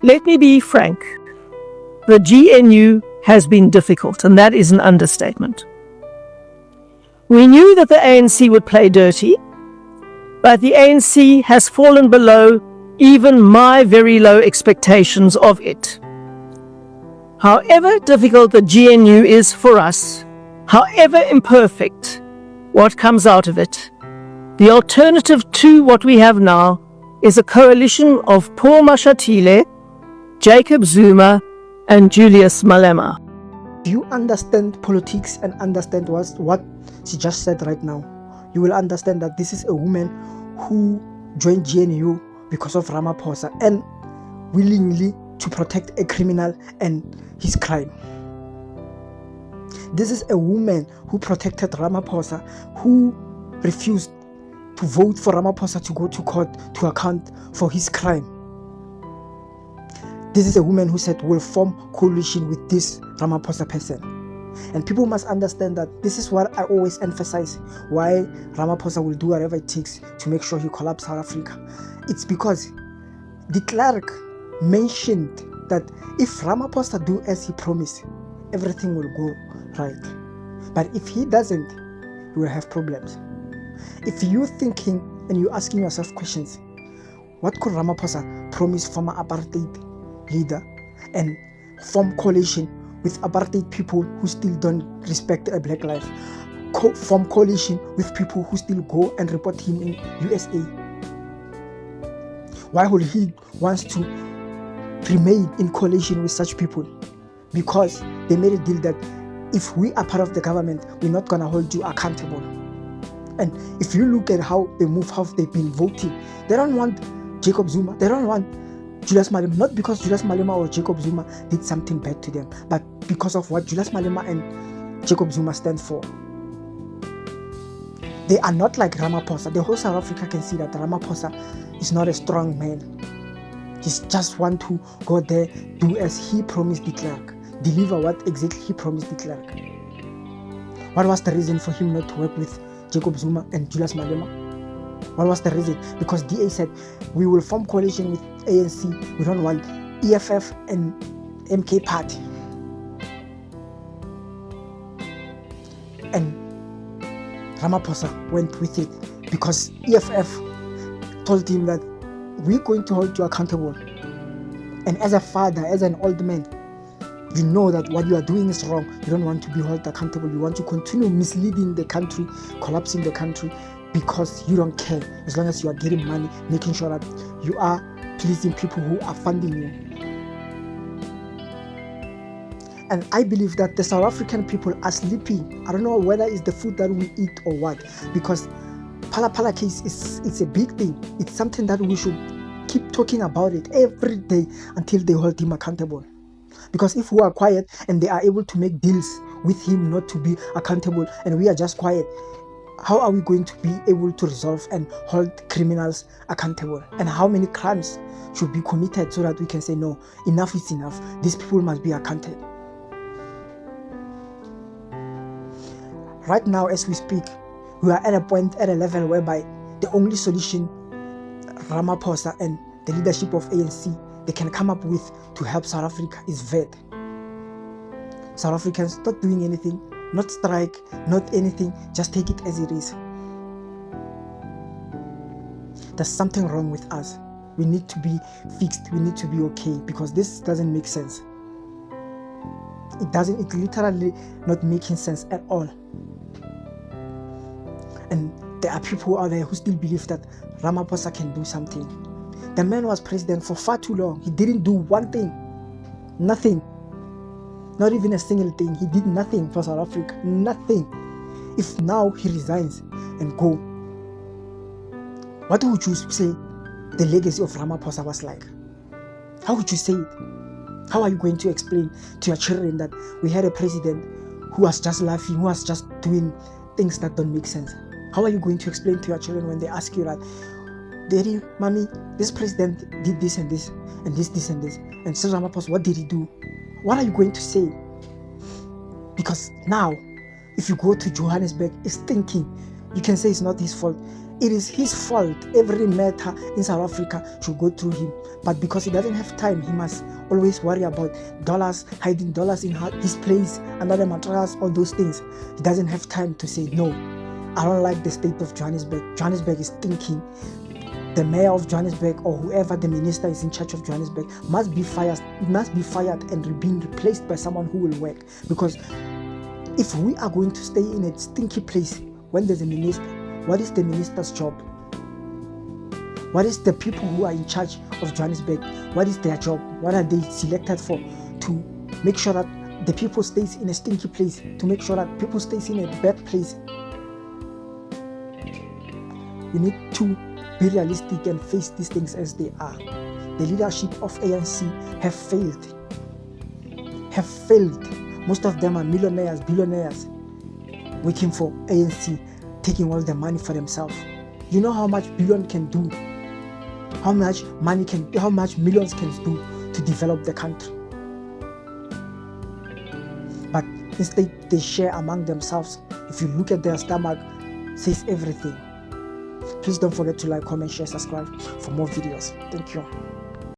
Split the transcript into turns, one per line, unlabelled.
Let me be frank. The GNU has been difficult, and that is an understatement. We knew that the ANC would play dirty, but the ANC has fallen below even my very low expectations of it. However difficult the GNU is for us, however imperfect what comes out of it, the alternative to what we have now is a coalition of Paul Mashatile, Jacob Zuma, and Julius Malema.
Do you understand politics and understand what she just said right now? You will understand that this is a woman who joined GNU because of Ramaphosa and willingly to protect a criminal and his crime. This is a woman who protected Ramaphosa, who refused to vote for Ramaphosa to go to court to account for his crime. This is a woman who said we'll form coalition with this Ramaphosa person. And people must understand that this is what I always emphasize, why Ramaphosa will do whatever it takes to make sure he collapses South Africa. It's because de Klerk mentioned that if Ramaphosa do as he promised, everything will go right. But if he doesn't, he will have problems. If you're thinking and you're asking yourself questions, what could Ramaphosa promise former apartheid leader and form coalition with apartheid people who still don't respect a black life, form coalition with people who still go and report him in USA? Why would he wants to remain in coalition with such people? Because they made a deal that if we are part of the government, we're not gonna hold you accountable. And if you look at how they move, how they've been voting, they don't want Jacob Zuma, they don't want Julius Malema, not because Julius Malema or Jacob Zuma did something bad to them, but because of what Julius Malema and Jacob Zuma stand for. They are not like Ramaphosa. The whole South Africa can see that Ramaphosa is not a strong man. He's just want to go there, do as he promised de Klerk, deliver what exactly he promised de Klerk. What was the reason for him not to work with Jacob Zuma and Julius Malema? What was the reason? Because DA said, we will form coalition with ANC. We don't want EFF and MK party. And Ramaphosa went with it because EFF told him that we're going to hold you accountable. And as a father, as an old man, you know that what you are doing is wrong. You don't want to be held accountable. You want to continue misleading the country, collapsing the country, because you don't care, as long as you are getting money, making sure that you are pleasing people who are funding you. And I believe that the South African people are sleeping. I don't know whether it's the food that we eat or what, because Phala case it's a big thing. It's something that we should keep talking about it every day until they hold him accountable. Because if we are quiet and they are able to make deals with him not to be accountable, and we are just quiet, how are we going to be able to resolve and hold criminals accountable? And how many crimes should be committed so that we can say, no, enough is enough. These people must be accounted. Right now, as we speak, we are at a point, at a level whereby the only solution Ramaphosa and the leadership of ANC they can come up with to help South Africa is VET. South Africans not doing anything, not strike, not anything, just take it as it is. There's something wrong with us. We need to be fixed, we need to be okay, because this doesn't make sense. It's literally not making sense at all. And there are people out there who still believe that Ramaphosa can do something. The man was president for far too long. He didn't do one thing. Nothing. Not even a single thing. He did nothing for South Africa. Nothing. If now he resigns and go, what would you say the legacy of Ramaphosa was like? How would you say it? How are you going to explain to your children that we had a president who was just laughing, who was just doing things that don't make sense? How are you going to explain to your children when they ask you that, Daddy, Mommy, this president did this and this, and this and this, and Cyril Ramaphosa, what did he do? What are you going to say? Because now, if you go to Johannesburg, it's thinking You can say it's not his fault. It is his fault. Every matter in South Africa should go through him. But because he doesn't have time, he must always worry about dollars, hiding dollars in his place, under the mattress, all those things. He doesn't have time to say, no, I don't like the state of Johannesburg. Johannesburg is thinking. The mayor of Johannesburg or whoever the minister is in charge of Johannesburg must be fired and being replaced by someone who will work. Because if we are going to stay in a stinky place when there's a minister, what is the minister's job? What is the people who are in charge of Johannesburg? What is their job? What are they selected for? To make sure that the people stays in a stinky place, to make sure that people stays in a bad place. We need to be realistic and face these things as they are. The leadership of ANC have failed. Most of them are millionaires, billionaires, working for ANC, taking all the money for themselves. You know how much billion can do, how much millions can do to develop the country. But instead they share among themselves. If you look at their stomach, says everything. Please don't forget to like, comment, share, subscribe for more videos. Thank you.